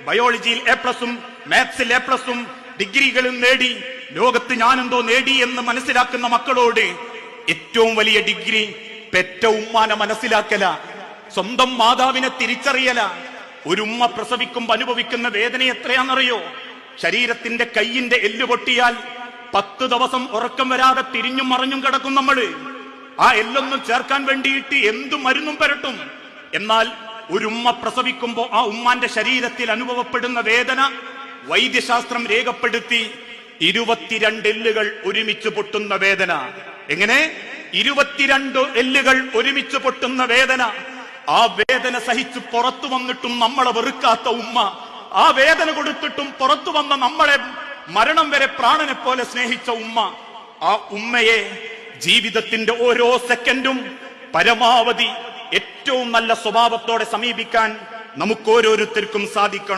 ബയോളജിയിൽ A+ഉം മാത്സിൽ A+ഉം ഡിഗ്രികളും നേടി ലോകത്ത് ഞാനെന്തോ നേടി എന്ന് മനസ്സിലാക്കുന്ന മക്കളോട് ഏറ്റവും വലിയ ഡിഗ്രി പെറ്റ ഉമ്മാനെ മനസ്സിലാക്കല, സ്വന്തം മാതാവിനെ തിരിച്ചറിയല. ഒരു ഉമ്മ പ്രസവിക്കുമ്പോൾ അനുഭവിക്കുന്ന വേദന എത്രയാണെന്നറിയോ? ശരീരത്തിന്റെ കൈയിന്റെ എല്ല് പൊട്ടിയാൽ 10 ദിവസം ഉറക്കം വരാതെ തിരിഞ്ഞും മറിഞ്ഞും കിടക്കും നമ്മള്. ആ എല്ലൊന്നും ചേർക്കാൻ വേണ്ടിയിട്ട് എന്തു മരുന്നും പുരട്ടും. എന്നാൽ ഒരു ഉമ്മ പ്രസവിക്കുമ്പോ ആ ഉമ്മാന്റെ ശരീരത്തിൽ അനുഭവപ്പെടുന്ന വേദന വൈദ്യശാസ്ത്രം രേഖപ്പെടുത്തി 22 എല്ലുകൾ ഒരുമിച്ച് പൊട്ടുന്ന വേദന. എങ്ങനെ? 22 എല്ലുകൾ ഒരുമിച്ച് പൊട്ടുന്ന വേദന. ആ വേദന സഹിച്ച് പുറത്തു വന്നിട്ടും നമ്മളെ വെറുക്കാത്ത ഉമ്മ, ആ വേദന കൊടുത്തിട്ടും പുറത്തു വന്ന നമ്മളെ മരണം വരെ പ്രാണനെ പോലെ സ്നേഹിച്ച ഉമ്മ, ആ ഉമ്മയെ ജീവിതത്തിന്റെ ഓരോ സെക്കൻഡും പരമാവധി ഏറ്റവും നല്ല സ്വഭാവത്തോടെ സമീപിക്കാൻ നമുക്ക് ഓരോരുത്തർക്കും സാധിക്കണം.